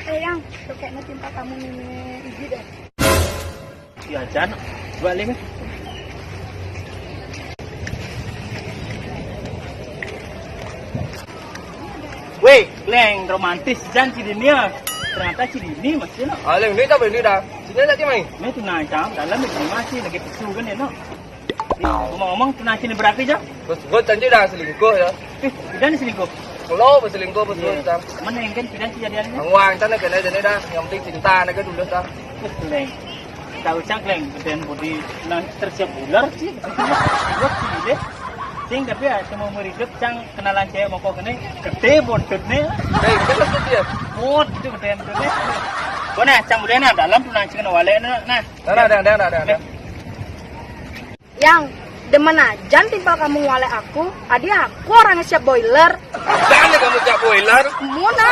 Yang, tuh kayaknya cinta kamu ini Iji deh. Ya Jan, balik nih. Weh, Leng romantis Jan Cidinia. Ternyata Cidini masih no. Leng ni tao ni dah. Sini tak mày. Ini tunai jam dalam itu masih lagi pesu kan ya no. Ngomong-ngomong tunai sini berapa jam? Gue janji dah selingkuh ya. Tidak nih selingkuh. Kalau berselingkuh betul dah. Mana yang kan tidak sih jadiannya? Ang wang tan cái này dah. Yang penting cinta nak ke dulu dah. Leng, tahu cak Leng, kemudian body tersiap ular sih. Buat sih deh. Sing tapi ya semua murid cang kenalan cewek mau kau kene gede bodotnya. Hey, betul tu dia. Bod itu gede bodotnya. Kau nah cang boleh nah dalam tunang cing wale nah. Dah. Yang, demen aja timpal kamu wale aku. Adi aku orangnya siap boiler. Jangan kamu cak boiler. Muna.